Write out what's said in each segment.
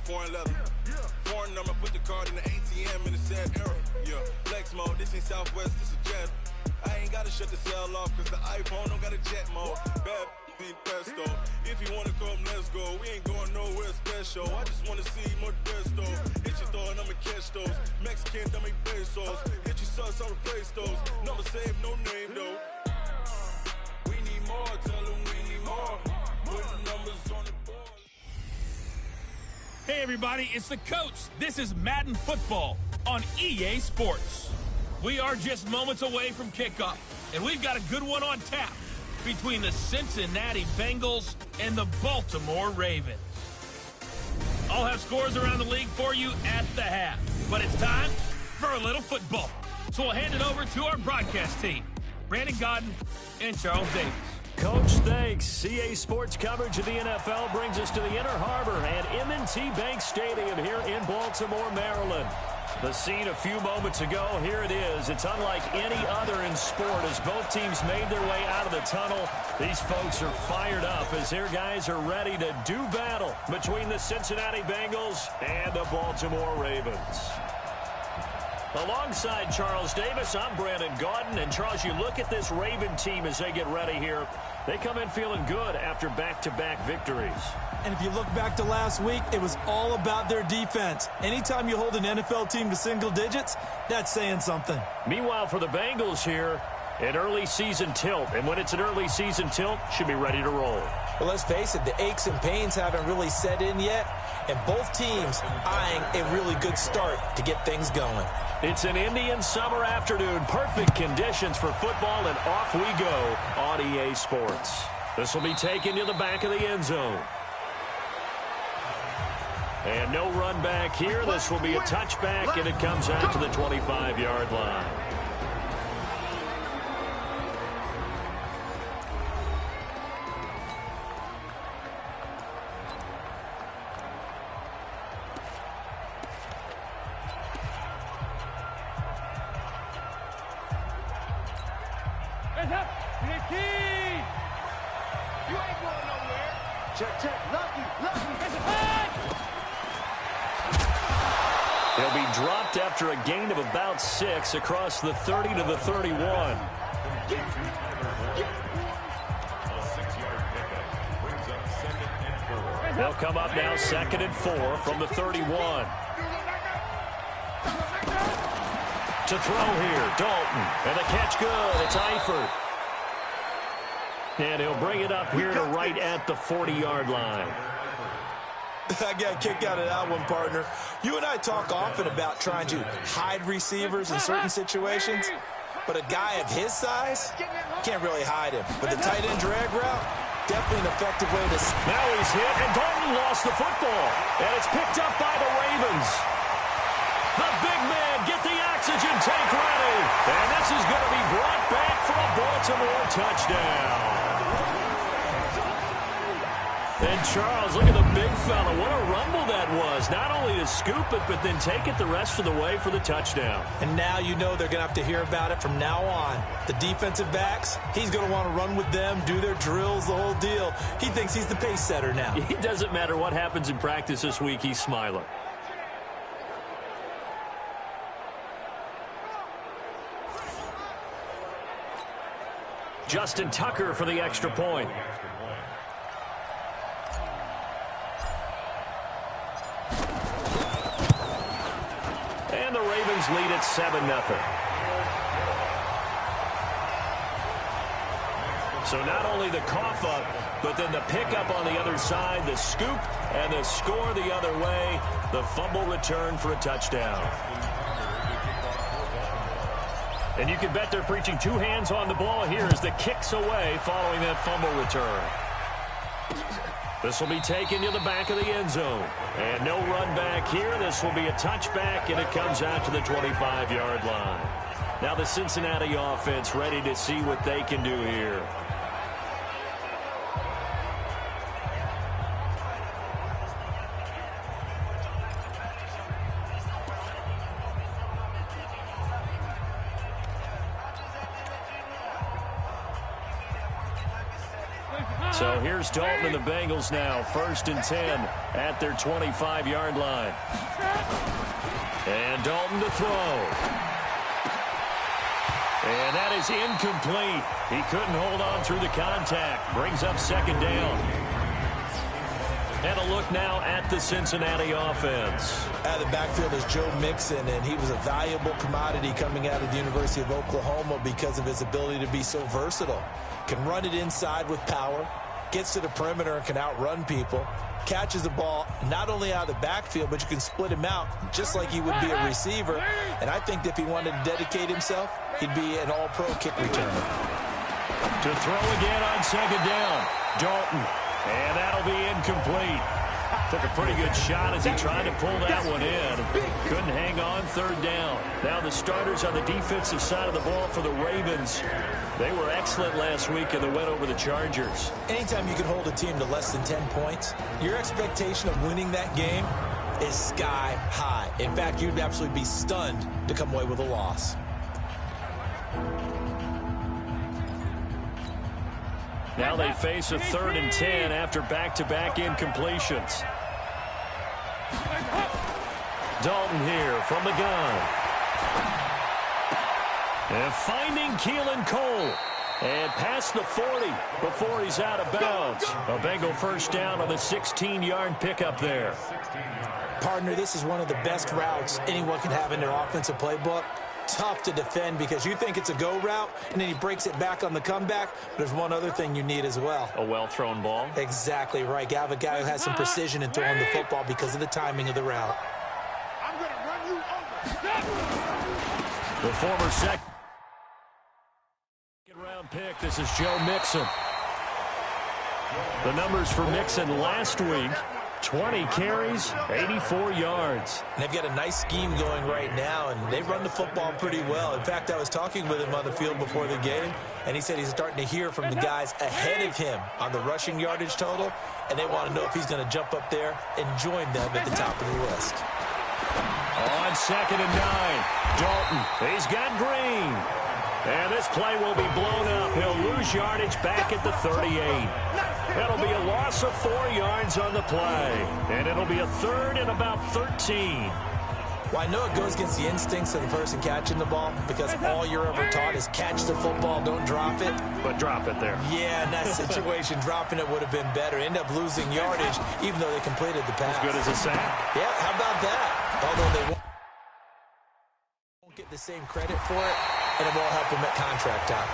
foreign leather. Foreign number, put the card in the ATM in the sad era. Yeah, flex mode, this ain't Southwest, this is jet. I ain't gotta shut the cell off, cause the iPhone don't got a jet mode. Bad be pesto. If you wanna come, let's go. We ain't going nowhere special. I just wanna see more desto. Hit your throw and I'ma catch those. Mexican, dummy pesos. Hit your sus, I'll replace those. Number save, no name though. We need more, tell them we need more. Put the numbers on the board. Hey everybody, it's the coach. This is Madden Football on EA Sports. We are just moments away from kickoff, and we've got a good one on tap between the Cincinnati Bengals and the Baltimore Ravens. I'll have scores around the league for you at the half, but it's time for a little football. So we'll hand it over to our broadcast team, Brandon Godden and Charles Davis. Coach, thanks. CA Sports coverage of the NFL brings us to the Inner Harbor and M&T Bank Stadium here in Baltimore, Maryland. The scene a few moments ago, here it is. It's unlike any other in sport as both teams made their way out of the tunnel. These folks are fired up as their guys are ready to do battle between the Cincinnati Bengals and the Baltimore Ravens. Alongside Charles Davis, I'm Brandon Godden. And Charles, you look at this Raven team as they get ready here. They come in feeling good after back-to-back victories. And if you look back to last week, it was all about their defense. Anytime you hold an NFL team to single digits, that's saying something. Meanwhile, for the Bengals here, an early season tilt. And when it's an early season tilt, should be ready to roll. Well, let's face it, the aches and pains haven't really set in yet. And both teams eyeing a really good start to get things going. It's an Indian summer afternoon. Perfect conditions for football, and off we go on EA Sports. This will be taken to the back of the end zone. And no run back here. This will be a touchback, and it comes out to the 25-yard line. He'll be dropped after a gain of about 6 across the 30 to the 31. They'll come up now 2nd and 4 from the 31. To throw here, Dalton. And the catch good. It's Eifert. And he'll bring it up here to right at the 40-yard line. I got a kick out of that one, partner. You and I talk often about trying to hide receivers in certain situations, but a guy of his size can't really hide him. But the tight end drag route, definitely an effective way to... Now he's hit, and Dalton lost the football. And it's picked up by the Ravens. The big man, get the oxygen tank ready. And this is going to be brought back for a Baltimore touchdown. And Charles, look at the big fella. What a rumble that was. Not only to scoop it, but then take it the rest of the way for the touchdown. And now you know they're going to have to hear about it from now on. The defensive backs, he's going to want to run with them, do their drills, the whole deal. He thinks he's the pace setter now. It doesn't matter what happens in practice this week, he's smiling. Justin Tucker for the extra point. And the Ravens lead at 7-0. So not only the cough up, but then the pickup on the other side, the scoop, and the score the other way, the fumble return for a touchdown. And you can bet they're preaching two hands on the ball here as the kick's away following that fumble return. This will be taken to the back of the end zone. And no run back here. This will be a touchback, and it comes out to the 25-yard line. Now the Cincinnati offense ready to see what they can do here. So here's Dalton and the Bengals now, 1st and 10 at their 25-yard line. And Dalton to throw. And that is incomplete. He couldn't hold on through the contact. Brings up 2nd down. And a look now at the Cincinnati offense. Out of the backfield is Joe Mixon, and he was a valuable commodity coming out of the University of Oklahoma because of his ability to be so versatile. Can run it inside with power, gets to the perimeter and can outrun people, catches the ball not only out of the backfield, but you can split him out just like he would be a receiver. And I think if he wanted to dedicate himself, he'd be an all-pro kick returner. To throw again on 2nd down, Dalton. And that'll be incomplete. Took a pretty good shot as he tried to pull that one in. Couldn't hang on 3rd down. Now the starters on the defensive side of the ball for the Ravens. They were excellent last week in the win over the Chargers. Anytime you can hold a team to less than 10 points, your expectation of winning that game is sky high. In fact, you'd absolutely be stunned to come away with a loss. Now they face a 3rd and 10 after back-to-back incompletions. Dalton here from the gun. And finding Keelan Cole. And past the 40 before he's out of bounds. A Bengal 1st down on the 16-yard pickup there. Partner, this is one of the best routes anyone can have in their offensive playbook. Tough to defend because you think it's a go route, and then he breaks it back on the comeback. There's one other thing you need as well. A well-thrown ball. Exactly right. You have a guy who has some precision in throwing the football because of the timing of the route. I'm going to run you over. The former second-round pick. This is Joe Mixon. The numbers for Mixon last week: 20 carries, 84 yards. And they've got a nice scheme going right now, and they run the football pretty well. In fact, I was talking with him on the field before the game, and he said he's starting to hear from the guys ahead of him on the rushing yardage total, and they want to know if he's going to jump up there and join them at the top of the list. On 2nd and 9, Dalton. He's got Green. And this play will be blown up. He'll lose yardage back at the 38. That'll be a loss of 4 yards on the play. And it'll be a 3rd and about 13. Well, I know it goes against the instincts of the person catching the ball because all you're ever taught is catch the football, don't drop it. But drop it there. Yeah, in that situation, dropping it would have been better. End up losing yardage even though they completed the pass. As good as a sack. Yeah, how about that? Although they won't get the same credit for it, and it won't help them at contract time.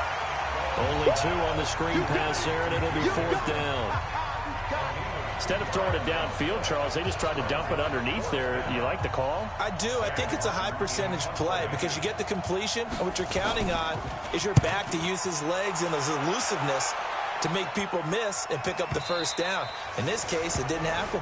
Only 2 on the screen pass there, and it'll be 4th down. Instead of throwing it downfield, Charles, they just tried to dump it underneath there. Do you like the call? I do. I think it's a high-percentage play because you get the completion, and what you're counting on is your back to use his legs and his elusiveness to make people miss and pick up the 1st down. In this case, it didn't happen.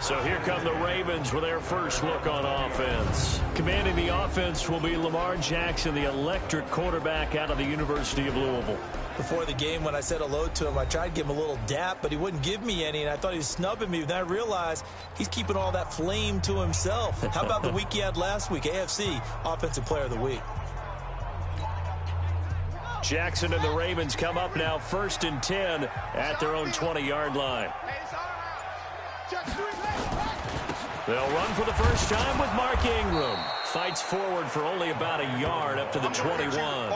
So here come the Ravens with their first look on offense. Commanding the offense will be Lamar Jackson, the electric quarterback out of the University of Louisville. Before the game, when I said hello to him, I tried to give him a little dap, but he wouldn't give me any, and I thought he was snubbing me. Then I realized he's keeping all that flame to himself. How about the week he had last week? AFC Offensive Player of the Week. Jackson and the Ravens come up now 1st and 10 at their own 20-yard line. They'll run for the first time with Mark Ingram. Fights forward for only about a yard up to the 21.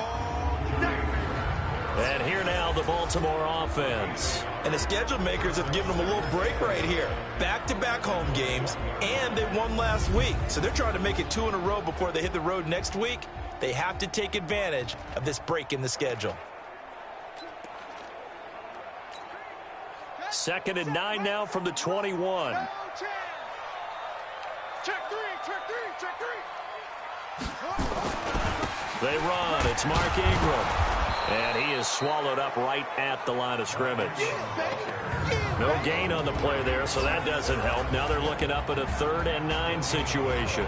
And here now the Baltimore offense. And the schedule makers have given them a little break right here. Back-to-back home games, and they won last week. So they're trying to make it 2 in a row before they hit the road next week. They have to take advantage of this break in the schedule. 2nd and 9 now from the 21. Check 3, check 3, check 3. They run. It's Mark Ingram. And he is swallowed up right at the line of scrimmage. No gain on the play there, so that doesn't help. Now they're looking up at a 3rd and 9 situation.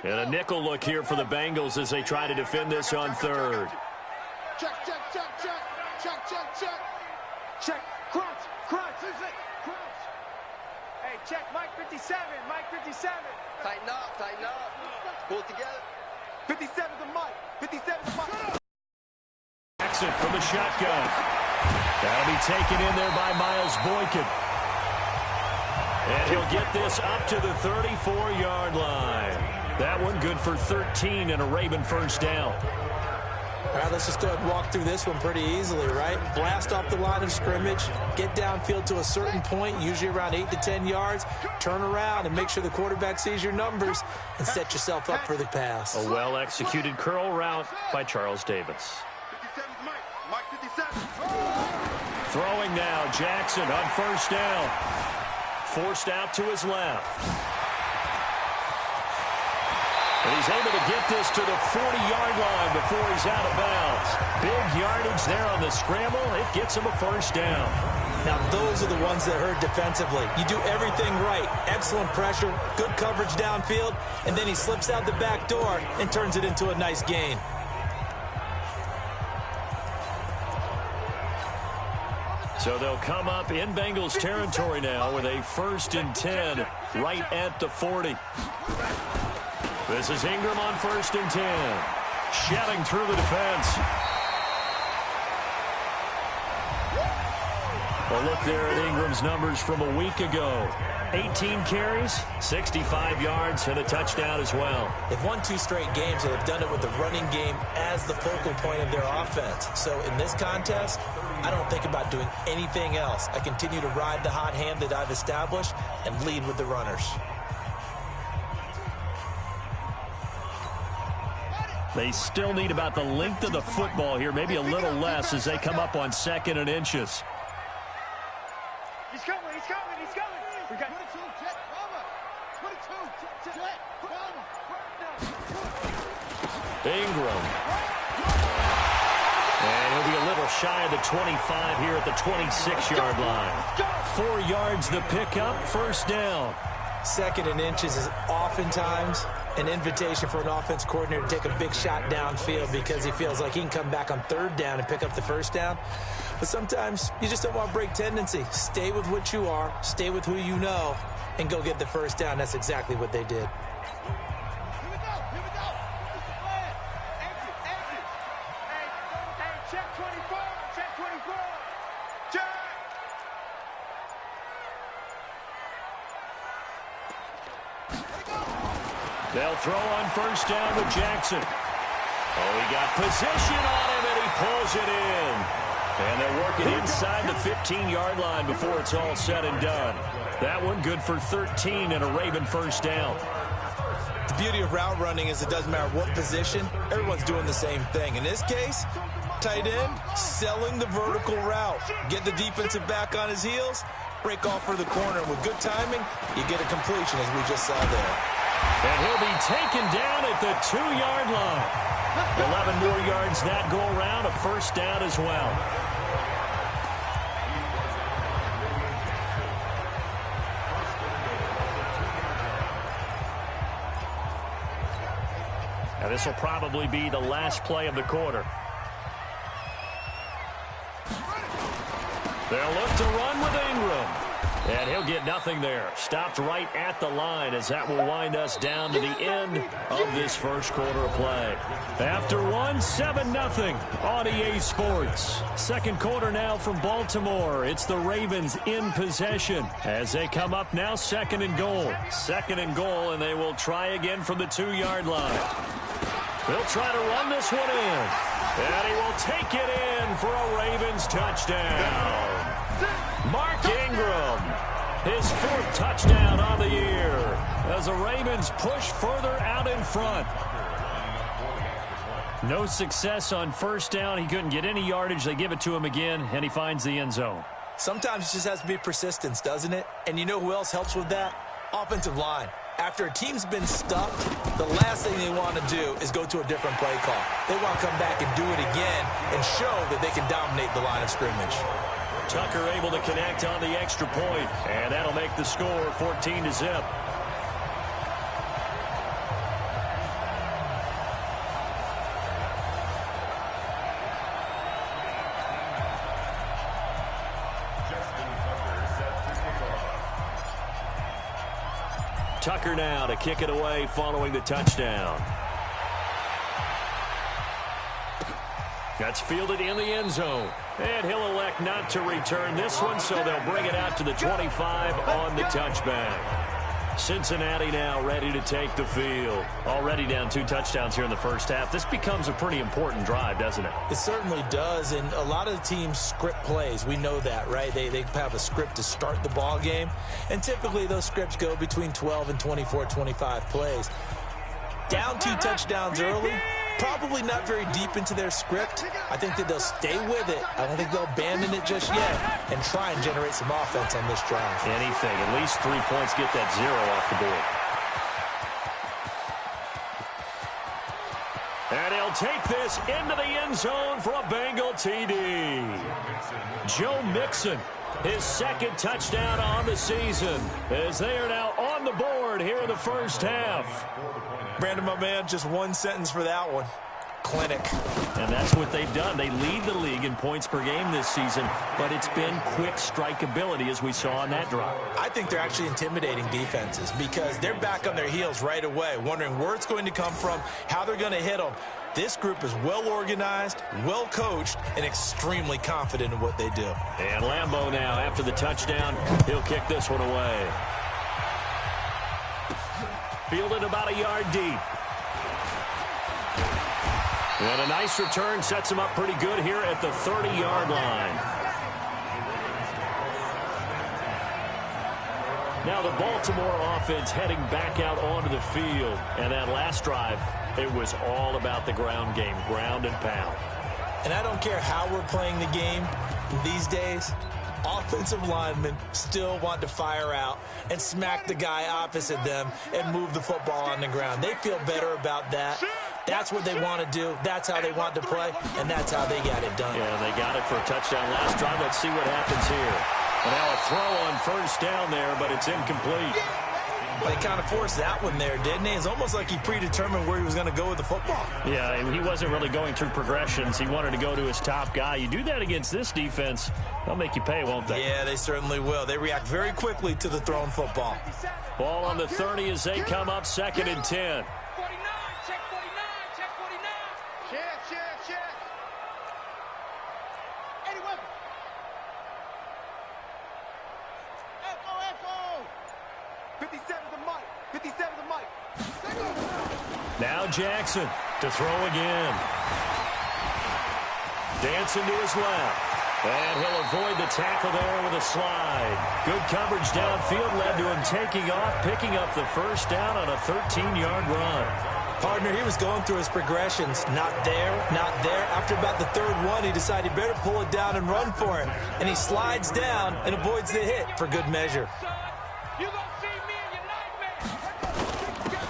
Here we And a nickel look here for the Bengals as they try to defend this on third. Check, check, check, check. Check, check, check. Check. Crunch, crunch. Crunch. Hey, check Mike 57. Mike 57. Tighten up, tighten up. Pull it together. 57 to Mike. 57 to Mike. Jackson from the shotgun. That'll be taken in there by Miles Boykin. And he'll get this up to the 34-yard line. That one good for 13 and a Raven first down. All right, let's just go ahead and walk through this one pretty easily, right? Blast off the line of scrimmage, get downfield to a certain point, usually around 8 to 10 yards, turn around and make sure the quarterback sees your numbers and set yourself up for the pass. A well-executed curl route by Charles Davis. 57 Mike. Mike 57. Throwing now, Jackson on first down. Forced out to his left. And he's able to get this to the 40-yard line before he's out of bounds. Big yardage there on the scramble. It gets him a first down. Now, those are the ones that hurt defensively. You do everything right. Excellent pressure, good coverage downfield, and then he slips out the back door and turns it into a nice gain. So they'll come up in Bengals territory now with a 1st and 10 right at the 40. This is Ingram on 1st and 10. Shelling through the defense. A look there at Ingram's numbers from a week ago. 18 carries, 65 yards, and a touchdown as well. They've won 2 straight games, and they've done it with the running game as the focal point of their offense. So in this contest, I don't think about doing anything else. I continue to ride the hot hand that I've established and lead with the runners. They still need about the length of the football here, maybe a little less as they come up on 2nd and inches. He's coming, he's coming, he's coming. We got 22, jet, cover. 22, jet, cover. Ingram. And he'll be a little shy of the 25 here at the 26-yard line. 4 yards the pickup, first down. 2nd and inches is oftentimes an invitation for an offense coordinator to take a big shot downfield because he feels like he can come back on 3rd down and pick up the first down. But sometimes you just don't want to break tendency. Stay with what you are, stay with who you know, and go get the first down. That's exactly what they did. Here we go, here we go. This is the plan. Exit, exit. Hey, check 24, check 24. Check. They'll throw on first down with Jackson. Oh, he got position on him, and he pulls it in. And they're working inside the 15-yard line before it's all said and done. That one good for 13 and a Raven first down. The beauty of route running is it doesn't matter what position, everyone's doing the same thing. In this case, tight end, selling the vertical route. Get the defensive back on his heels, break off for the corner. And with good timing, you get a completion, as we just saw there. And he'll be taken down at the 2-yard line. 11 more yards that go around, a first down as well. Now this will probably be the last play of the quarter. They'll look to run with Ingram. And he'll get nothing there. Stopped right at the line as that will wind us down to the end of this first quarter of play. After one, 7-0 on EA Sports. Second quarter now from Baltimore. It's the Ravens in possession as they come up now 2nd and goal. 2nd and goal, and they will try again from the 2-yard line. They'll try to run this one in. And he will take it in for a Ravens touchdown. Mark Ingram, his 4th touchdown on the year as the Ravens push further out in front. No success on first down. He couldn't get any yardage. They give it to him again, and he finds the end zone. Sometimes it just has to be persistence, doesn't it? And you know who else helps with that? Offensive line. After a team's been stuffed, the last thing they want to do is go to a different play call. They want to come back and do it again and show that they can dominate the line of scrimmage. Tucker able to connect on the extra point, and that'll make the score 14-0. Tucker now to kick it away following the touchdown. That's fielded in the end zone. And he'll elect not to return this one, so they'll bring it out to the 25 on the touchback. Cincinnati now ready to take the field. Already down 2 touchdowns here in the first half. This becomes a pretty important drive, doesn't it? It certainly does, and a lot of the teams script plays. We know that, right? They have a script to start the ball game, and typically those scripts go between 12 and 24, 25 plays. Down 2 touchdowns early, probably not very deep into their script. I think that they'll stay with it. I don't think they'll abandon it just yet and try and generate some offense on this drive. Anything, at least 3 points, get that 0 off the board. And he'll take this into the end zone for a Bengal TD. Joe Mixon, his 2nd touchdown on the season, as they are now on the board here in the first half. Brandon, my man, just one sentence for that one. Clinic. And that's what they've done. They lead the league in points per game this season, but it's been quick strikeability as we saw on that drive. I think they're actually intimidating defenses because they're back on their heels right away, wondering where it's going to come from, how they're going to hit them. This group is well organized, well coached, and extremely confident in what they do. And Lambeau now, after the touchdown, he'll kick this one away. Fielded about a yard deep. And a nice return sets him up pretty good here at the 30-yard line. Now the Baltimore offense heading back out onto the field. And that last drive, it was all about the ground game, ground and pound. And I don't care how we're playing the game these days, offensive linemen still want to fire out and smack the guy opposite them and move the football on the ground. They feel better about that. That's what they want to do. That's how they want to play, and that's how they got it done. Yeah, they got it for a touchdown last drive. Let's see what happens here. And now a throw on first down there, but it's incomplete. Well, he kind of forced that one there, didn't he? It's almost like he predetermined where he was going to go with the football. Yeah, he wasn't really going through progressions. He wanted to go to his top guy. You do that against this defense, they'll make you pay, won't they? Yeah, they certainly will. They react very quickly to the thrown football. Ball on the 30 as they come up 2nd and 10. 49, check 49, check 49. Check. Eddie Weber. Echo. 57 to Mike. 57 to Mike. Now Jackson to throw again. Dancing to his left. And he'll avoid the tackle there with a slide. Good coverage downfield led to him taking off, picking up the first down on a 13-yard run. Partner, he was going through his progressions. Not there, not there. After about the 3rd one, he decided he better pull it down and run for it. And he slides down and avoids the hit for good measure. You gonna see me in your nightmare.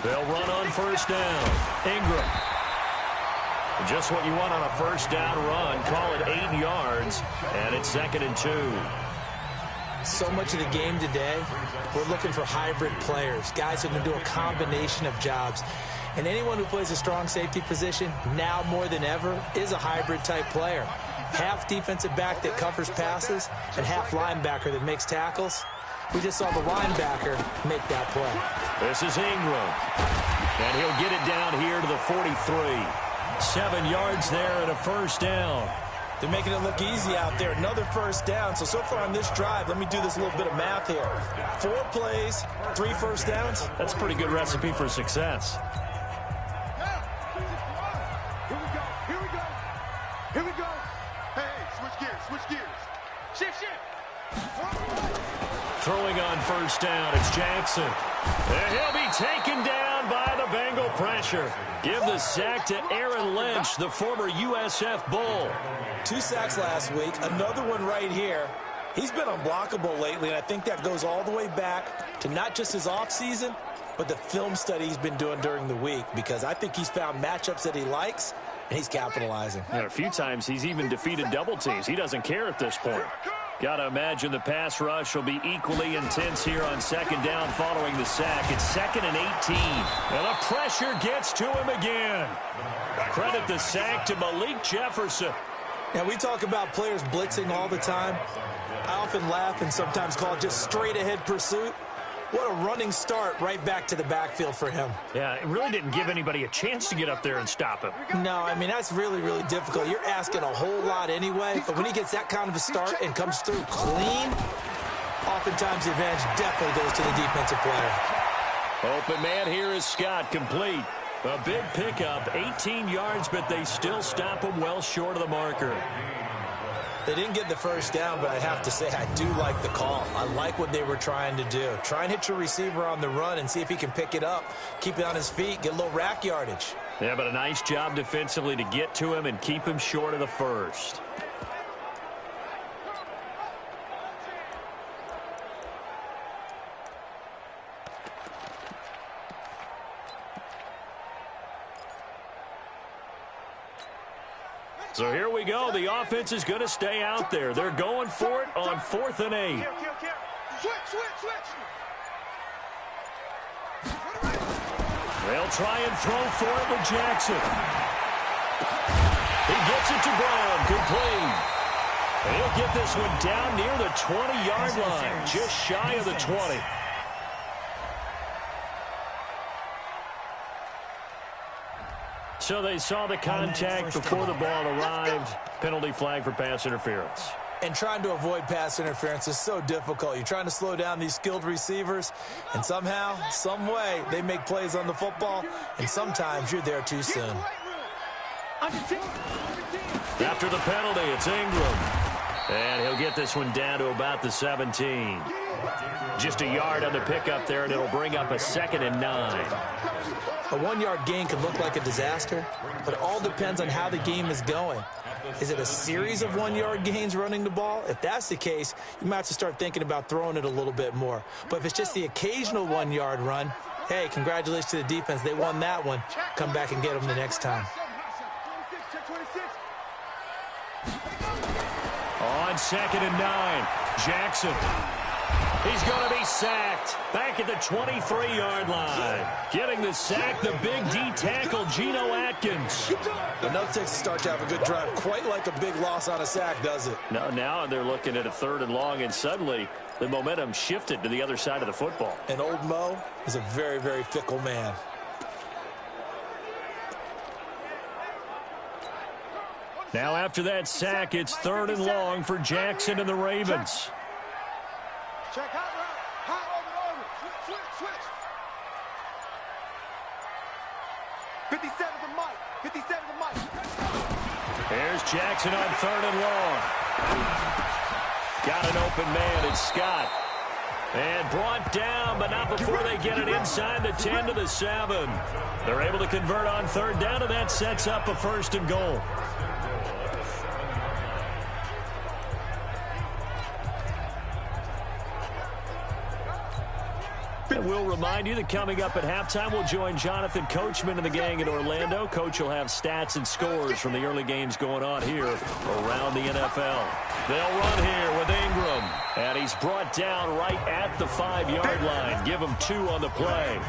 They'll run on first down. Ingram. Just what you want on a first down run. Call it 8 yards, and it's 2nd and 2. So much of the game today, we're looking for hybrid players, guys who can do a combination of jobs. And anyone who plays a strong safety position, now more than ever, is a hybrid-type player. Half defensive back that covers passes and half linebacker that makes tackles. We just saw the linebacker make that play. This is Ingram, and he'll get it down here to the 43. 7 yards there and a first down. They're making it look easy out there. Another first down. So far on this drive, let me do this little bit of math here. 4 plays, 3 first downs. That's a pretty good recipe for success. Here we go. Hey, switch gears. Shift. Throwing on first down, it's Jackson. And he'll be taken down by the Bengal pressure. Give the sack to Aaron Lynch, the former USF Bull. 2 sacks last week, another one right here. He's been unblockable lately, and I think that goes all the way back to not just his offseason, but the film study he's been doing during the week, because I think he's found matchups that he likes, and he's capitalizing. A few times he's even defeated double teams. He doesn't care at this point. Got to imagine the pass rush will be equally intense here on 2nd down following the sack. It's 2nd and 18. And the pressure gets to him again. Credit the sack to Malik Jefferson. Now, we talk about players blitzing all the time. I often laugh and sometimes call it just straight-ahead pursuit. What a running start right back to the backfield for him. Yeah, it really didn't give anybody a chance to get up there and stop him. No, I mean, that's really, really difficult. You're asking a whole lot anyway, but when he gets that kind of a start and comes through clean, oftentimes the advantage definitely goes to the defensive player. Open man here is Scott, complete. A big pickup, 18 yards, but they still stop him well short of the marker. They didn't get the first down, but I have to say I do like the call. I like what they were trying to do. Try and hit your receiver on the run and see if he can pick it up, keep it on his feet, get a little rack yardage. Yeah, but a nice job defensively to get to him and keep him short of the first. So here we go. The offense is going to stay out there. They're going for it on 4th and 8. Switch. They'll try and throw for it with Jackson. He gets it to Brown, complete. He'll get this one down near the 20-yard line, just shy of the 20. So they saw the contact before the ball arrived. Penalty flag for pass interference. And trying to avoid pass interference is so difficult. You're trying to slow down these skilled receivers, and somehow, some way, they make plays on the football, and sometimes you're there too soon. After the penalty, it's Ingram. And he'll get this one down to about the 17. Just a yard on the pickup there, and it'll bring up a 2nd and 9. A 1-yard gain could look like a disaster, but it all depends on how the game is going. Is it a series of 1-yard gains running the ball? If that's the case, you might have to start thinking about throwing it a little bit more. But if it's just the occasional 1-yard run, hey, congratulations to the defense. They won that one. Come back and get them the next time. On 2nd and 9, Jackson. He's going to be sacked back at the 23-yard line. Getting the sack, the big D tackle, Geno Atkins. Enough takes to start to have a good drive. Quite like a big loss on a sack, does it? No, now they're looking at a 3rd and long, and suddenly the momentum shifted to the other side of the football. And old Mo is a very, very fickle man. Now after that sack, it's 3rd and long for Jackson and the Ravens. Check hot over. Switch. 57 to Mike. Here's Jackson on 3rd and long. Got an open man, it's Scott. And brought down, but not before they get it inside the 10 to the 7. They're able to convert on 3rd down, and that sets up a 1st and goal. And we'll remind you that coming up at halftime, we'll join Jonathan Coachman and the gang in Orlando. Coach will have stats and scores from the early games going on here around the NFL. They'll run here with Ingram. And he's brought down right at the 5-yard line. Give him 2 on the play.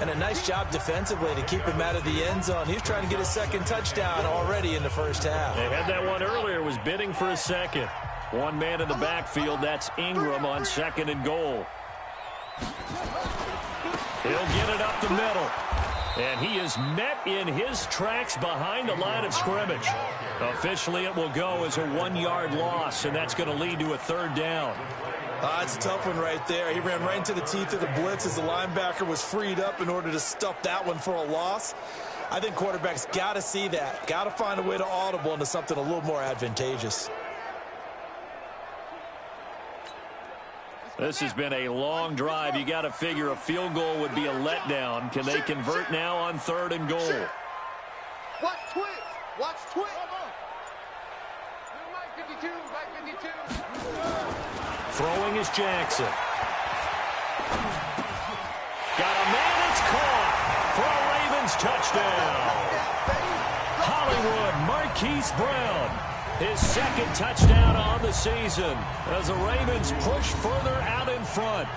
And a nice job defensively to keep him out of the end zone. He's trying to get a 2nd touchdown already in the first half. They had that one earlier, was bidding for a 2nd. One man in the backfield, that's Ingram on 2nd and goal. He'll get it up the middle. And he is met in his tracks behind the line of scrimmage. Officially, it will go as a 1-yard loss, and that's going to lead to a 3rd down. It's a tough one right there. He ran right into the teeth of the blitz as the linebacker was freed up in order to stuff that one for a loss. I think quarterbacks got to see that. Got to find a way to audible into something a little more advantageous. This has been a long drive. You got to figure a field goal would be a letdown. Can they convert now on 3rd and goal? Watch twitch. Mike 52. Throwing is Jackson. Got a man, it's caught for a Ravens touchdown. Hollywood Marquise Brown. His 2nd touchdown on the season as the Ravens push further out in front.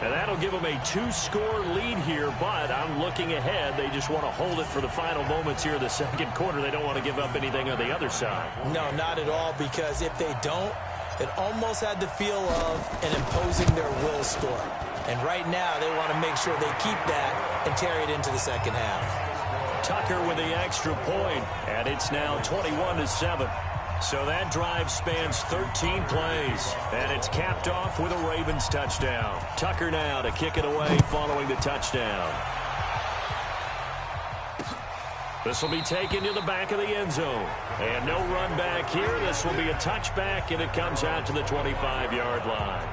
And that'll give them a 2-score lead here, but I'm looking ahead. They just want to hold it for the final moments here of the 2nd quarter. They don't want to give up anything on the other side. No, not at all, because if they don't, it almost had the feel of an imposing their will score. And right now, they want to make sure they keep that and carry it into the second half. Tucker with the extra point, and it's now 21-7. So that drive spans 13 plays, and it's capped off with a Ravens touchdown. Tucker now to kick it away following the touchdown. This will be taken to the back of the end zone. And no run back here. This will be a touchback, and it comes out to the 25-yard line.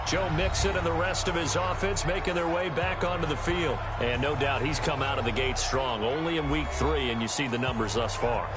Joe Mixon and the rest of his offense making their way back onto the field. And no doubt he's come out of the gate strong. Only in week 3, and you see the numbers thus far.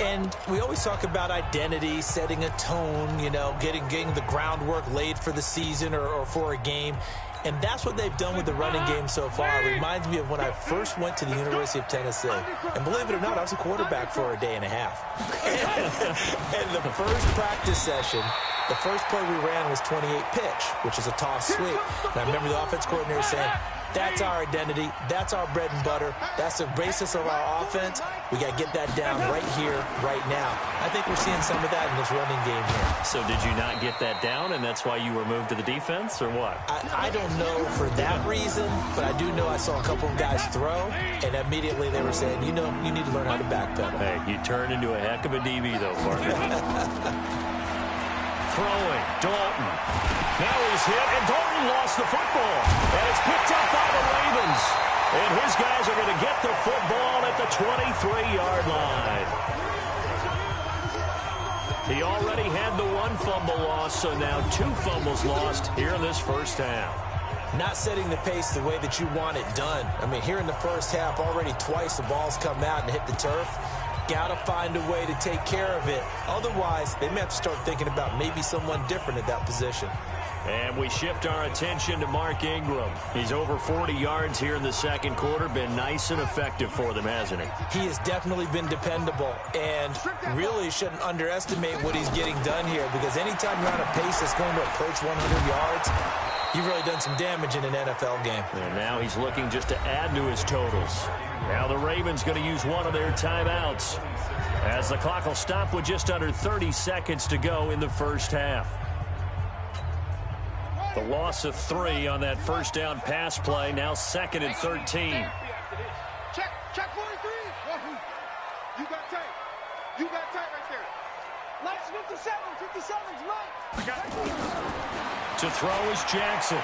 And we always talk about identity, setting a tone, you know, getting the groundwork laid for the season or for a game. And that's what they've done with the running game so far. It reminds me of when I first went to the University of Tennessee. And believe it or not, I was a quarterback for a day and a half. And the first practice session, the first play we ran was 28 pitch, which is a toss sweep. And I remember the offense coordinator saying, that's our identity. That's our bread and butter. That's the basis of our offense. We got to get that down right here, right now. I think we're seeing some of that in this running game here. So did you not get that down, and that's why you were moved to the defense, or what? I don't know for that reason, but I do know I saw a couple of guys throw, and immediately they were saying, you know, you need to learn how to backpedal. Hey, you turned into a heck of a DB, though, partner. Throwing, Dalton. Now he's hit, and Dalton lost the football. And it's picked up by the Ravens. And his guys are going to get the football at the 23-yard line. He already had the 1 fumble loss, so now 2 fumbles lost here in this first half. Not setting the pace the way that you want it done. I mean, here in the first half, already twice the ball's come out and hit the turf. Got to find a way to take care of it. Otherwise, they may have to start thinking about maybe someone different at that position. And we shift our attention to Mark Ingram. He's over 40 yards here in the second quarter. Been nice and effective for them, hasn't he? He has definitely been dependable. And really shouldn't underestimate what he's getting done here, because anytime you're on a pace that's going to approach 100 yards, you've really done some damage in an NFL game. And now he's looking just to add to his totals. Now the Ravens going to use one of their timeouts, as the clock will stop with just under 30 seconds to go in the first half. The loss of 3 on that first down pass play, now 2nd and 13. Check 43. You got tight. You got tight right there. Lights 57. 57's mine. To throw is Jackson.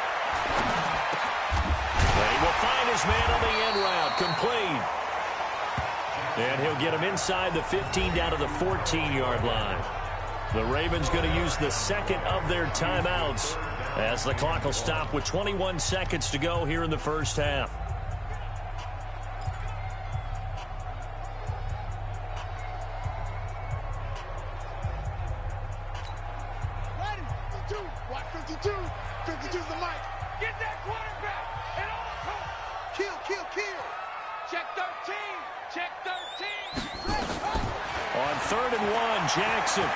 And he will find his man on the end route, complete. And he'll get him inside the 15 down to the 14-yard line. The Ravens going to use the second of their timeouts, as the clock will stop with 21 seconds to go here in the first half. Ready? 52. Watch 52. 52's the mic. Get that quarterback. And all kill. Check 13. Check 13. On 3rd and 1, Jackson.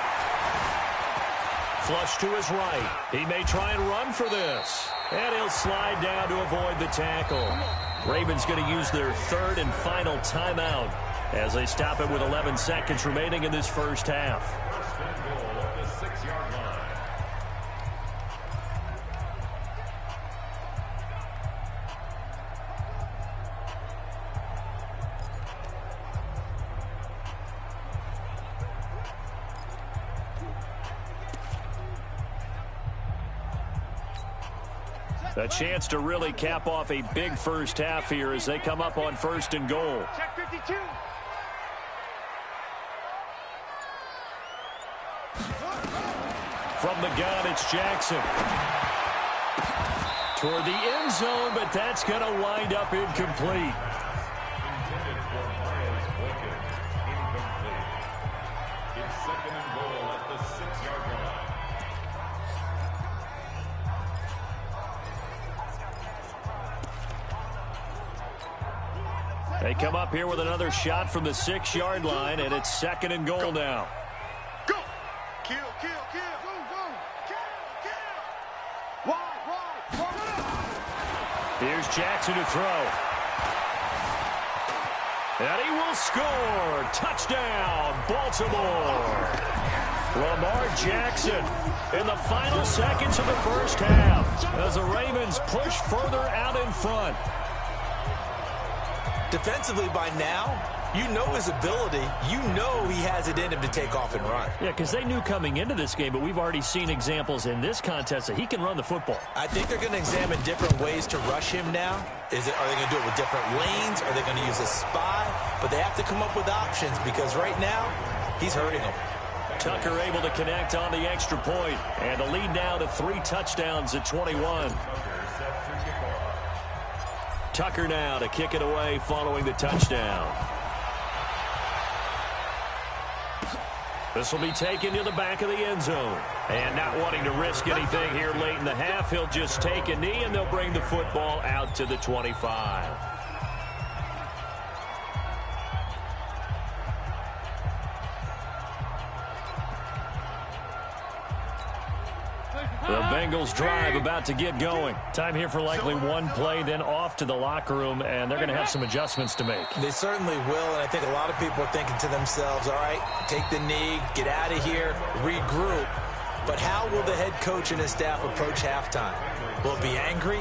Flush to his right. He may try and run for this. And he'll slide down to avoid the tackle. Ravens going to use their 3rd and final timeout as they stop it with 11 seconds remaining in this first half. A chance to really cap off a big first half here as they come up on 1st and goal. Check 52. From the gun, it's Jackson. Toward the end zone, but that's going to wind up incomplete. They come up here with another shot from the 6-yard line, and it's 2nd and goal now. Go. Kill. Go. Kill. Wide. Here's Jackson to throw. And he will score. Touchdown, Baltimore. Lamar Jackson in the final seconds of the first half as the Ravens push further out in front. Defensively by now, you know his ability. You know he has it in him to take off and run. Yeah, because they knew coming into this game, but we've already seen examples in this contest that he can run the football. I think they're going to examine different ways to rush him now. Are they going to do it with different lanes? Are they going to use a spy? But they have to come up with options because right now, he's hurting them. Tucker able to connect on the extra point, and the lead now to 3 touchdowns at 21. Tucker now to kick it away following the touchdown. This will be taken to the back of the end zone. And not wanting to risk anything here late in the half, he'll just take a knee, and they'll bring the football out to the 25. The Bengals drive about to get going. Time here for likely one play, then off to the locker room, and they're going to have some adjustments to make. They certainly will, and I think a lot of people are thinking to themselves, all right, take the knee, get out of here, regroup. But how will the head coach and his staff approach halftime? Will it be angry?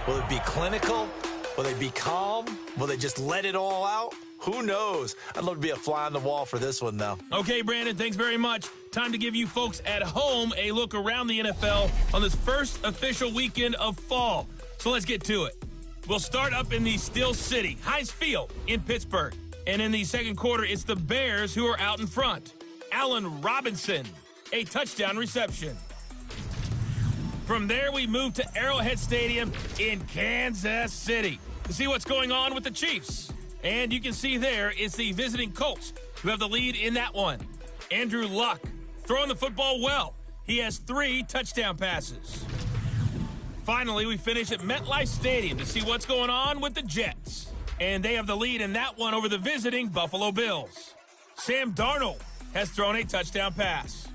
Will it be clinical? Will they be calm? Will they just let it all out? Who knows? I'd love to be a fly on the wall for this one, though. Okay, Brandon, thanks very much. Time to give you folks at home a look around the NFL on this first official weekend of fall. So let's get to it. We'll start up in the Steel City, Heinz Field in Pittsburgh. And in the second quarter, it's the Bears who are out in front. Allen Robinson, a touchdown reception. From there, we move to Arrowhead Stadium in Kansas City to see what's going on with the Chiefs. And you can see there, it's the visiting Colts who have the lead in that one. Andrew Luck throwing the football well. He has 3 touchdown passes. Finally, we finish at MetLife Stadium to see what's going on with the Jets. And they have the lead in that one over the visiting Buffalo Bills. Sam Darnold has thrown a touchdown pass.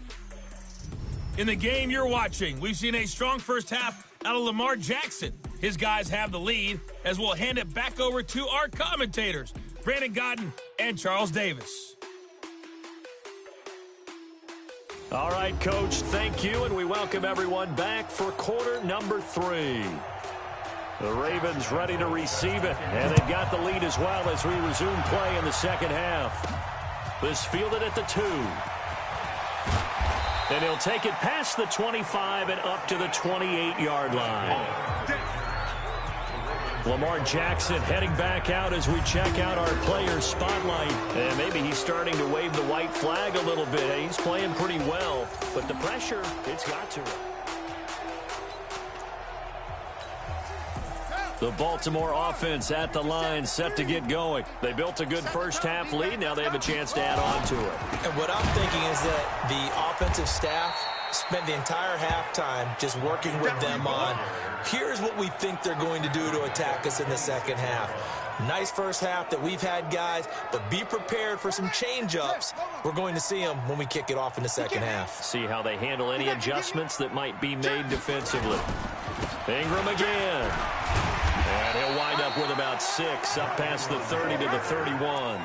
In the game you're watching, we've seen a strong first half out of Lamar Jackson. His guys have the lead, as we'll hand it back over to our commentators, Brandon Godden and Charles Davis. All right, Coach, thank you, and we welcome everyone back for quarter number 3. The Ravens ready to receive it, and they've got the lead as well as we resume play in the second half. This fielded at the 2. And he'll take it past the 25 and up to the 28-yard line. Lamar Jackson heading back out as we check out our players' spotlight. And maybe he's starting to wave the white flag a little bit. He's playing pretty well, but the pressure, it's got to him. The Baltimore offense at the line, set to get going. They built a good first-half lead. Now they have a chance to add on to it. And what I'm thinking is that the offensive staff spent the entire halftime just working with them on, here's what we think they're going to do to attack us in the second half. Nice first half that we've had, guys, but be prepared for some change-ups. We're going to see them when we kick it off in the second half. See how they handle any adjustments that might be made defensively. Ingram again. And he'll wind up with about 6, up past the 30 to the 31.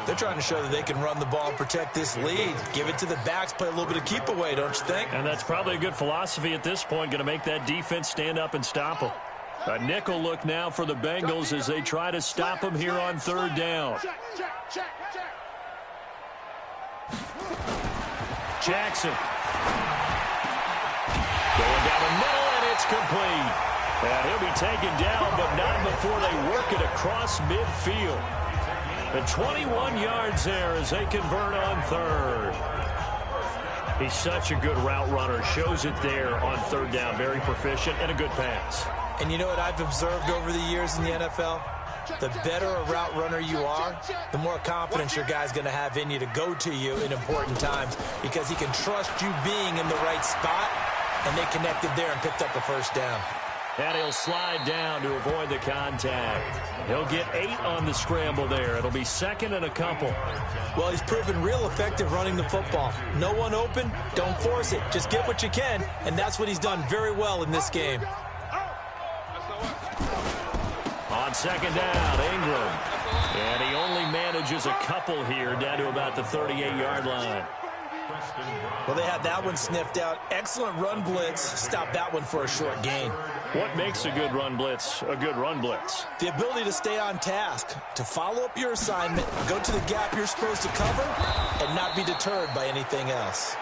They're trying to show that they can run the ball and protect this lead. Give it to the backs, play a little bit of keep away, don't you think? And that's probably a good philosophy at this point, going to make that defense stand up and stop them. A nickel look now for the Bengals as they try to stop them here on third down. Jackson. Going down the middle, and it's complete. And he'll be taken down, but not before they work it across midfield. The 21 yards there as they convert on third. He's such a good route runner. Shows it there on third down. Very proficient and a good pass. And you know what I've observed over the years in the NFL? The better a route runner you are, the more confidence your guy's going to have in you to go to you in important times because he can trust you being in the right spot, and they connected there and picked up the first down. And he'll slide down to avoid the contact. He'll get 8 on the scramble there. It'll be second and a couple. Well, he's proven real effective running the football. No one open, don't force it. Just get what you can, and that's what he's done very well in this game. On second down, Ingram. And he only manages a couple here down to about the 38-yard line. Well, they had that one sniffed out. Excellent run blitz. Stopped that one for a short gain. What makes a good run blitz a good run blitz? The ability to stay on task, to follow up your assignment, go to the gap you're supposed to cover, and not be deterred by anything else.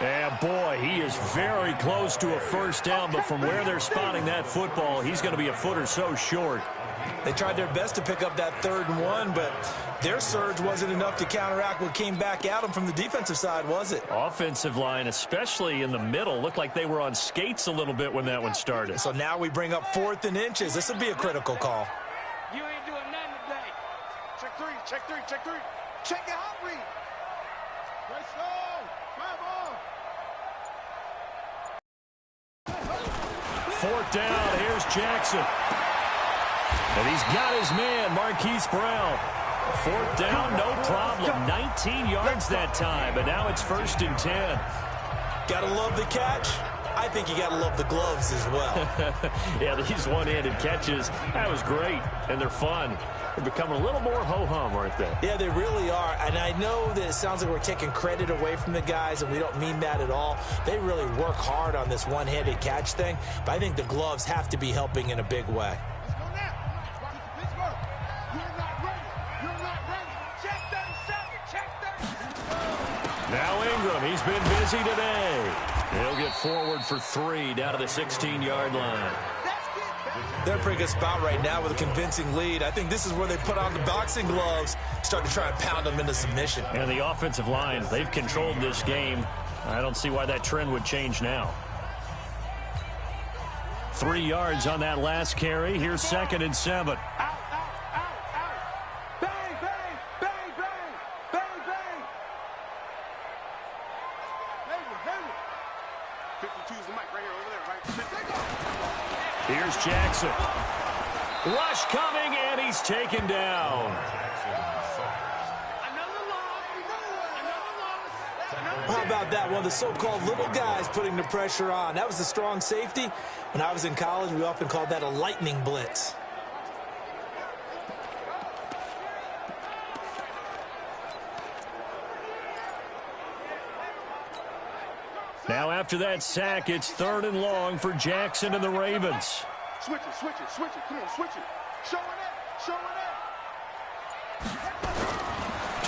Yeah, boy, he is very close to a first down, but from where they're spotting that football, he's going to be a foot or so short. They tried their best to pick up that 3rd and 1, but their surge wasn't enough to counteract what came back at them from the defensive side, was it? Offensive line, especially in the middle, looked like they were on skates a little bit when that one started. So now we bring up 4th and inches. This will be a critical call. You ain't doing nothing today. Check 3, check 3, check 3. Check it out, read. Let's go. 4th down, here's Jackson. And he's got his man, Marquise Brown. 4th down, no problem. 19 yards that time, but now it's 1st and 10. Gotta love the catch. I think you gotta love the gloves as well. Yeah, these one-handed catches, that was great, and they're fun. They're becoming a little more ho-hum, aren't they? Yeah, they really are. And I know that it sounds like we're taking credit away from the guys, and we don't mean that at all. They really work hard on this one-handed catch thing, but I think the gloves have to be helping in a big way. Now Ingram, he's been busy today. He'll get forward for 3 down to the 16-yard line. They're in a pretty good spot right now with a convincing lead. I think this is where they put on the boxing gloves, start to try and pound them into submission. And the offensive line, they've controlled this game. I don't see why that trend would change now. 3 yards on that last carry. Here's 2nd and 7. Here's Jackson. Rush coming, and he's taken down. How about that? One of the so-called little guys putting the pressure on. That was the strong safety. When I was in college, we often called that a lightning blitz. Now after that sack, it's 3rd and long for Jackson and the Ravens. Switch it, switch it, switch it. Come on, switch it. Showing it, showing it.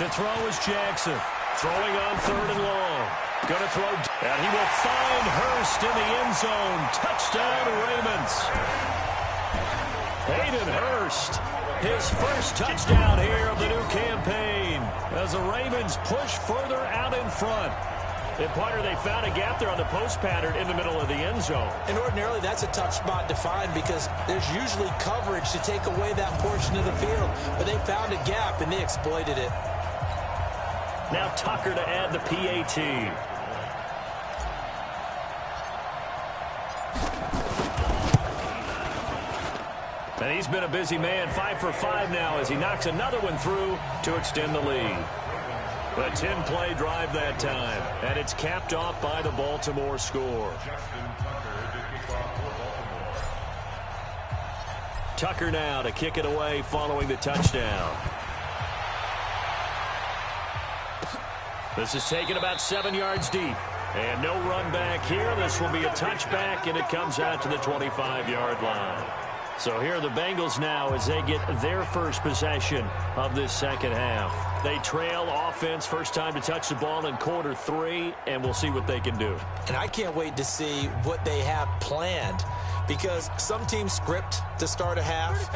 To throw is Jackson. Throwing on 3rd and long. Going to throw, and he will find Hurst in the end zone. Touchdown, Ravens. Hayden Hurst, his first touchdown here of the new campaign as the Ravens push further out in front. And, partner, they found a gap there on the post pattern in the middle of the end zone. And ordinarily, that's a tough spot to find because there's usually coverage to take away that portion of the field. But they found a gap, and they exploited it. Now Tucker to add the PAT. And he's been a busy man, 5 for 5 now as he knocks another one through to extend the lead. A 10-play drive that time, and it's capped off by the Baltimore score. Tucker now to kick it away following the touchdown. This is taken about 7 yards deep. And no run back here. This will be a touchback, and it comes out to the 25-yard line. So here are the Bengals now as they get their first possession of this second half. They trail offense, first time to touch the ball in quarter 3, and we'll see what they can do. And I can't wait to see what they have planned because some teams script to start a half.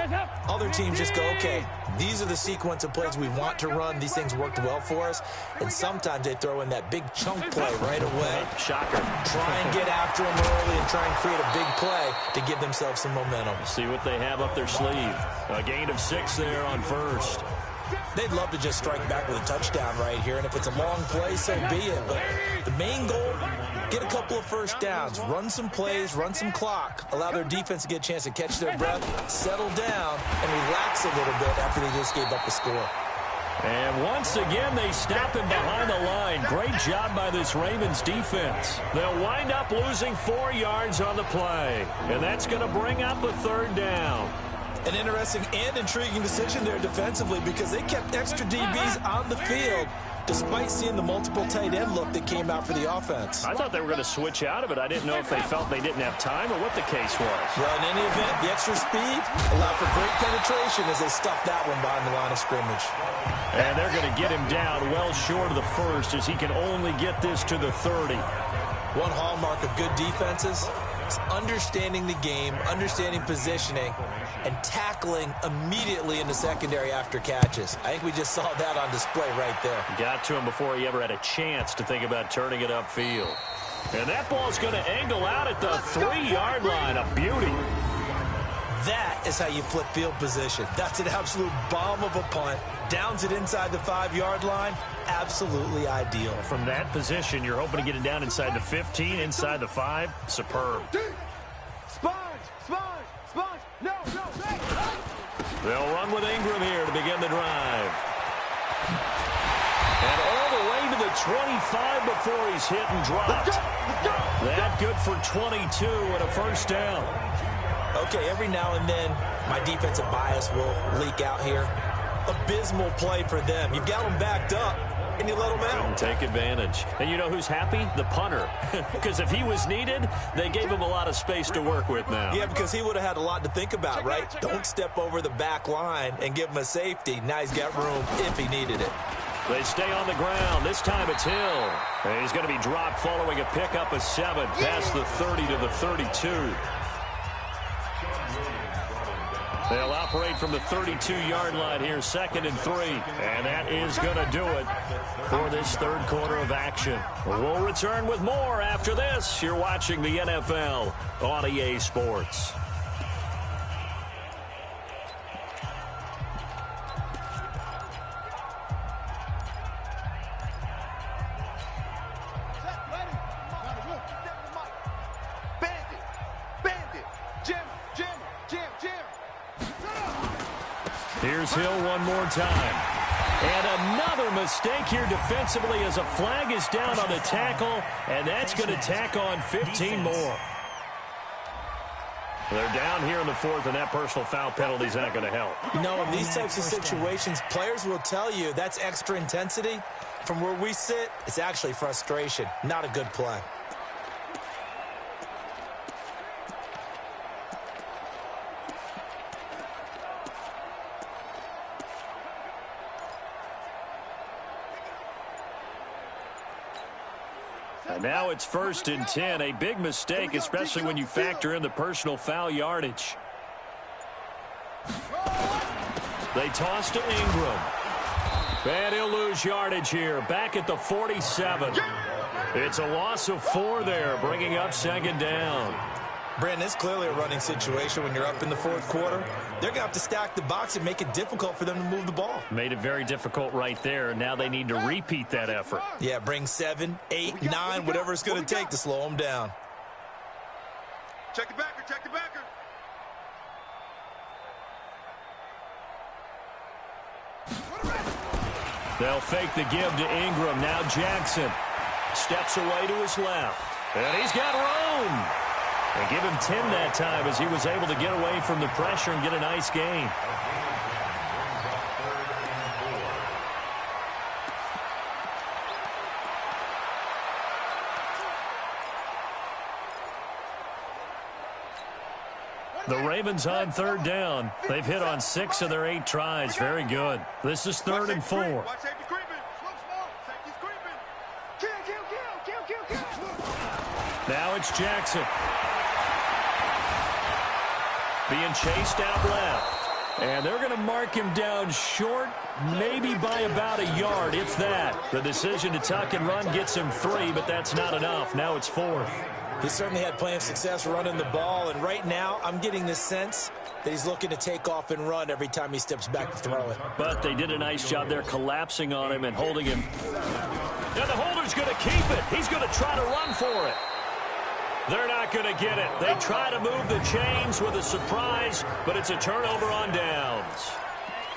Other teams just go, okay, these are the sequence of plays we want to run. These things worked well for us. And sometimes they throw in that big chunk play right away. Shocker. Try and get after them early and try and create a big play to give themselves some momentum. See what they have up their sleeve. A gain of 6 there on first. They'd love to just strike back with a touchdown right here, and if it's a long play, so be it. But the main goal, get a couple of first downs, run some plays, run some clock, allow their defense to get a chance to catch their breath, settle down, and relax a little bit after they just gave up the score. And once again, they snap him behind the line. Great job by this Ravens defense. They'll wind up losing 4 yards on the play, and that's going to bring up a 3rd down. An interesting and intriguing decision there defensively because they kept extra DBs on the field despite seeing the multiple tight end look that came out for the offense. I thought they were going to switch out of it. I didn't know if they felt they didn't have time or what the case was. Well, in any event, the extra speed allowed for great penetration as they stuffed that one behind the line of scrimmage. And they're going to get him down well short of the first as he can only get this to the 30. One hallmark of good defenses is understanding the game, understanding positioning, and tackling immediately in the secondary after catches. I think we just saw that on display right there. Got to him before he ever had a chance to think about turning it upfield. And that ball's going to angle out at the 3-yard line. A beauty. That is how you flip field position. That's an absolute bomb of a punt. Downs it inside the 5-yard line. Absolutely ideal. From that position, you're hoping to get it down inside the 15, inside the 5. Superb. Sponge! No! They'll run with Ingram here to begin the drive. And all the way to the 25 before he's hit and dropped. That good for 22 and a first down. Okay, every now and then, my defensive bias will leak out here. Abysmal play for them. You've got them backed up, and you let them out. And take advantage. And you know who's happy? The punter. Because if he was needed, they gave him a lot of space to work with now. Yeah, because he would have had a lot to think about, right? Don't step over the back line and give him a safety. Now he's got room if he needed it. They stay on the ground. This time it's Hill. And he's going to be dropped following a pickup of 7 past the 30 to the 32. They'll operate from the 32-yard line here, 2nd and 3. And that is going to do it for this third quarter of action. We'll return with more after this. You're watching the NFL on EA Sports. Here's Hill one more time. And another mistake here defensively as a flag is down on the tackle, and that's going to tack on 15 more. They're down here in the 4th, and that personal foul penalty is not going to help. No, in these types of situations, players will tell you that's extra intensity. From where we sit, it's actually frustration, not a good play. And now it's 1st and 10. A big mistake, especially when you factor in the personal foul yardage. They toss to Ingram. And he'll lose yardage here. Back at the 47. It's a loss of 4 there, bringing up 2nd down. Brandon, it's clearly a running situation when you're up in the 4th quarter. They're going to have to stack the box and make it difficult for them to move the ball. Made it very difficult right there. Now they need to repeat that effort. Yeah, bring 7, 8, 9, whatever it's going to take to slow them down. Check the backer, check the backer. They'll fake the give to Ingram. Now Jackson steps away to his left. And he's got room. They give him 10 that time as he was able to get away from the pressure and get a nice gain. The Ravens on 3rd down. They've hit on 6 of their 8 tries. Very good. This is 3rd and 4. Now it's Jackson. Being chased out left. And they're going to mark him down short, maybe by about a yard, if that. The decision to tuck and run gets him 3, but that's not enough. Now it's 4th. He certainly had plenty of success running the ball, and right now I'm getting the sense that he's looking to take off and run every time he steps back to throw it. But they did a nice job there collapsing on him and holding him. Now the holder's going to keep it. He's going to try to run for it. They're not going to get it. They try to move the chains with a surprise, but it's a turnover on downs.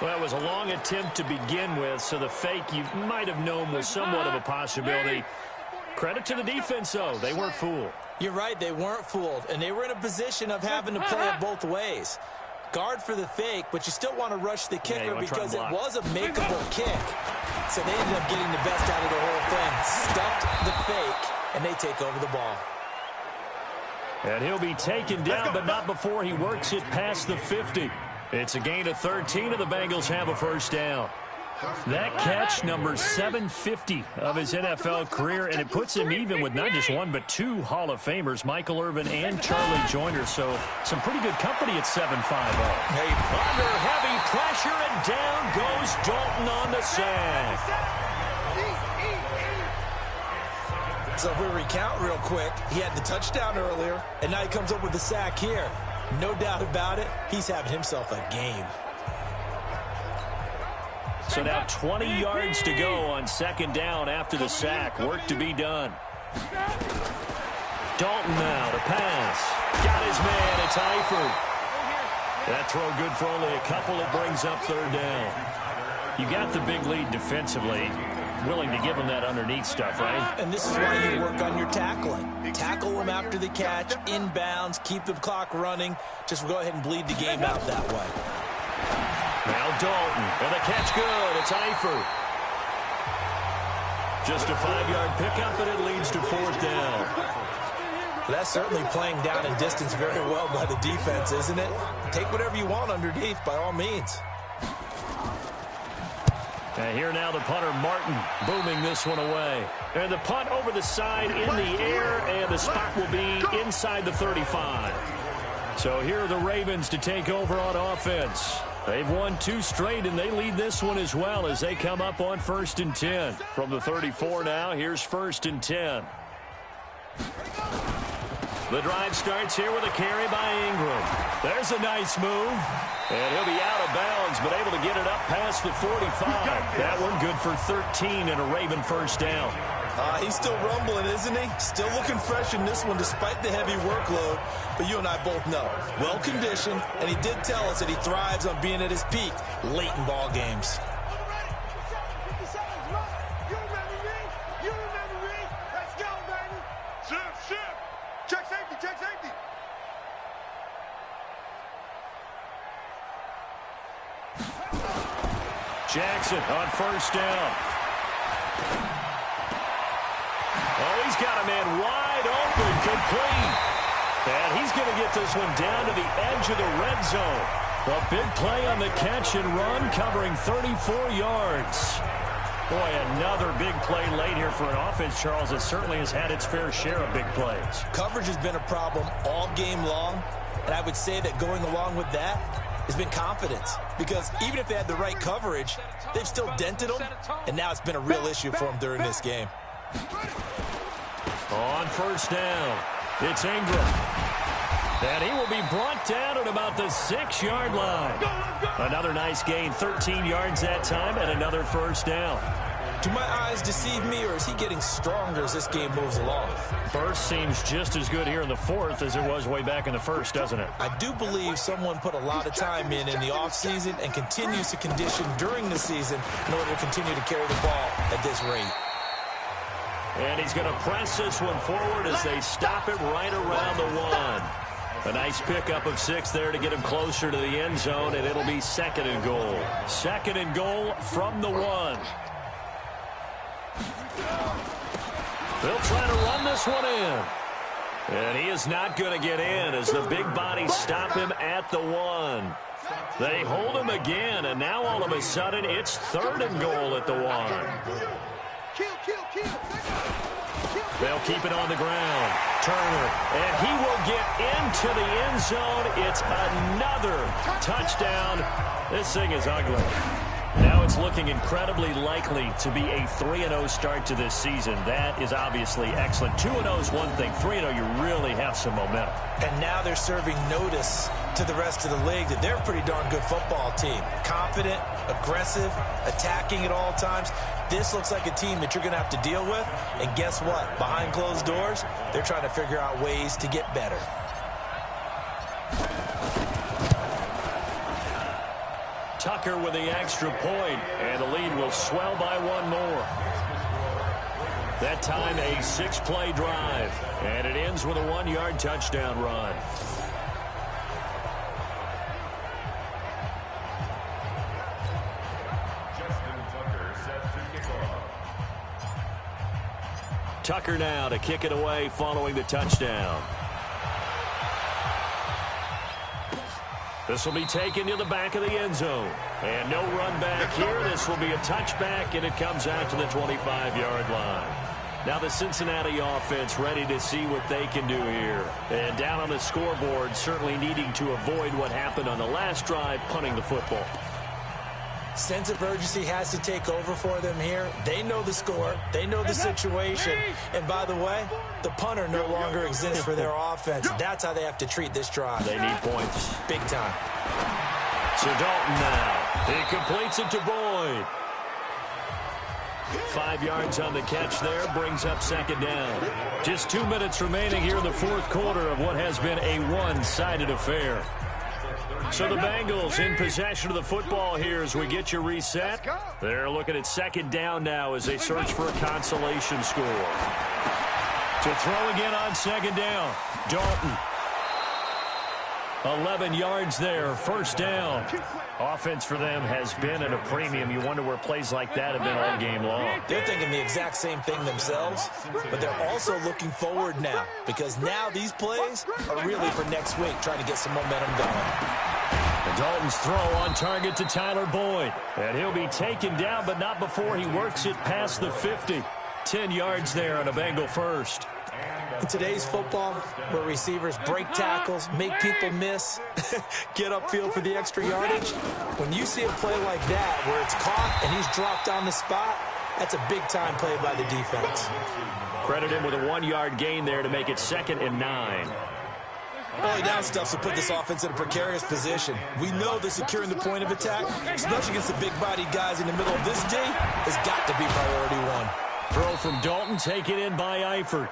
Well, it was a long attempt to begin with, so the fake you might have known was somewhat of a possibility. Credit to the defense, though. They weren't fooled. You're right, they weren't fooled, and they were in a position of having to play it both ways. Guard for the fake, but you still want to rush the kicker because it was a makeable kick. So they ended up getting the best out of the whole thing. Stuffed the fake, and they take over the ball. And he'll be taken down, but not before he works it past the 50. It's a gain of 13, and the Bengals have a first down. That catch, number 750 of his NFL career, and it puts him even with not just one but two Hall of Famers, Michael Irvin and Charlie Joyner. So some pretty good company at 7'5". Under heavy pressure, and down goes Dalton on the sack. So if we recount real quick, he had the touchdown earlier, and now he comes up with the sack here. No doubt about it, he's having himself a game. So now 20 yards to go on second down after the sack. Work to be done. Dalton now to pass. Got his man. It's Eifert. That throw good for only a couple. It brings up third down. You got the big lead defensively. Willing to give him that underneath stuff, right? And this is why you work on your tackling. Tackle him after the catch, inbounds, keep the clock running. Just go ahead and bleed the game out that way. Now Dalton, and the catch good. It's Eifert. Just a 5-yard pickup, and it leads to fourth down. That's certainly playing down and distance very well by the defense, isn't it? Take whatever you want underneath, by all means. And here now the punter, Martin, booming this one away. And the punt over the side in the air, and the spot will be inside the 35. So here are the Ravens to take over on offense. They've won 2 straight, and they lead this one as well as they come up on 1st and 10. From the 34 now, here's 1st and 10. The drive starts here with a carry by Ingram. There's a nice move. And he'll be out of bounds, but able to get it up past the 45. That one good for 13 and a Raven first down. He's still rumbling, isn't he? Still looking fresh in this one despite the heavy workload. But you and I both know, well-conditioned, and he did tell us that he thrives on being at his peak late in ball games. You remember me? Let's go, baby. Shift. Check safety. Jackson on first down. Oh, he's got a man wide open, complete. And he's going to get this one down to the edge of the red zone. A big play on the catch and run, covering 34 yards. Boy, another big play late here for an offense, Charles, that certainly has had its fair share of big plays. Coverage has been a problem all game long, and I would say that going along with that has been confidence. Because even if they had the right coverage, they've still dented them, and now it's been a real issue for them during this game. On first down, it's Ingram. And he will be brought down at about the 6-yard line. Another nice gain, 13 yards that time, and another first down. Do my eyes deceive me, or is he getting stronger as this game moves along? Burst seems just as good here in the fourth as it was way back in the first, doesn't it? I do believe someone put a lot of time in the offseason and continues to condition during the season in order to continue to carry the ball at this rate. And he's going to press this one forward as they stop it right around the 1. A nice pickup of 6 there to get him closer to the end zone, and it'll be 2nd and goal. 2nd and goal from the 1. They'll try to run this one in. And he is not going to get in as the big bodies stop him at the 1. They hold him again, and now all of a sudden it's 3rd and goal at the 1. They'll keep it on the ground. Turner, and he will get into the end zone. It's another touchdown. This thing is ugly. Now it's looking incredibly likely to be a 3-0 start to this season. That is obviously excellent. 2-0 is one thing. 3-0, you really have some momentum. And now they're serving notice to the rest of the league that they're a pretty darn good football team. Confident, aggressive, attacking at all times. This looks like a team that you're going to have to deal with. And guess what? Behind closed doors, they're trying to figure out ways to get better. Tucker with the extra point, and the lead will swell by 1 more. That time a 6-play drive, and it ends with a 1-yard touchdown run. Tucker now to kick it away following the touchdown. This will be taken to the back of the end zone. And no run back here. This will be a touchback, and it comes out to the 25-yard line. Now the Cincinnati offense ready to see what they can do here. And down on the scoreboard, certainly needing to avoid what happened on the last drive, punting the football. Sense of urgency has to take over for them here. They know the score. They know the situation. And by the way, the punter no longer exists for their offense. That's how they have to treat this drive. They need points. Big time. So Dalton now. He completes it to Boyd. 5 yards on the catch there, brings up second down. Just 2 minutes remaining here in the fourth quarter of what has been a one-sided affair. So the Bengals in possession of the football here as we get you reset. They're looking at second down now as they search for a consolation score. To throw again on second down, Dalton. 11 yards there, first down. Offense for them has been at a premium. You wonder where plays like that have been all game long. They're thinking the exact same thing themselves, but they're also looking forward now because now these plays are really for next week, trying to get some momentum going. And Dalton's throw on target to Tyler Boyd. And he'll be taken down, but not before he works it past the 50. 10 yards there on a Bengal first. In today's football, where receivers break tackles, make people miss, get upfield for the extra yardage, when you see a play like that where it's caught and he's dropped on the spot, that's a big-time play by the defense. Credit him with a 1-yard gain there to make it 2nd and 9. Early down stuff to put this offense in a precarious position. We know that securing the point of attack, especially against the big-bodied guys in the middle of this D, has got to be priority one. Throw from Dalton, taken in by Eifert.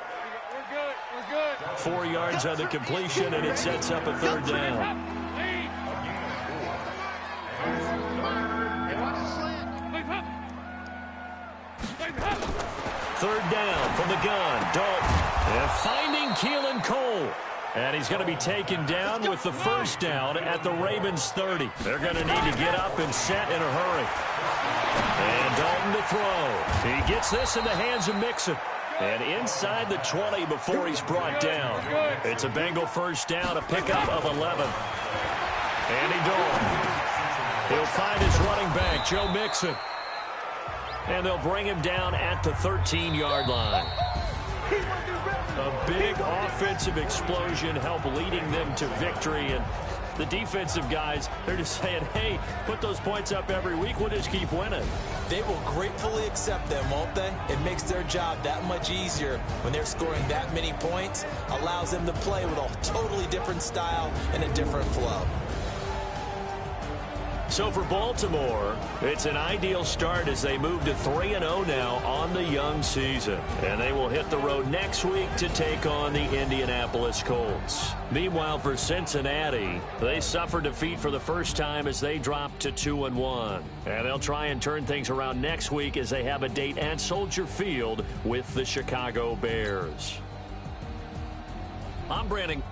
4 yards on the completion, and it sets up a third down. Third down from the gun, Dalton. And finding Keelan Cole. And he's going to be taken down with the first down at the Ravens 30. They're going to need to get up and set in a hurry. And Dalton to throw. He gets this in the hands of Mixon. And inside the 20 before he's brought down. It's a Bengal first down, a pickup of 11. Andy Dalton. He'll find his running back, Joe Mixon. And they'll bring him down at the 13-yard line. A big offensive explosion help leading them to victory. And the defensive guys, they're just saying, hey, put those points up every week. We'll just keep winning. They will gratefully accept them, won't they? It makes their job that much easier when they're scoring that many points. Allows them to play with a totally different style and a different flow. So for Baltimore, it's an ideal start as they move to 3-0 now on the young season. And they will hit the road next week to take on the Indianapolis Colts. Meanwhile, for Cincinnati, they suffered defeat for the first time as they dropped to 2-1. And they'll try and turn things around next week as they have a date at Soldier Field with the Chicago Bears. I'm Brandon.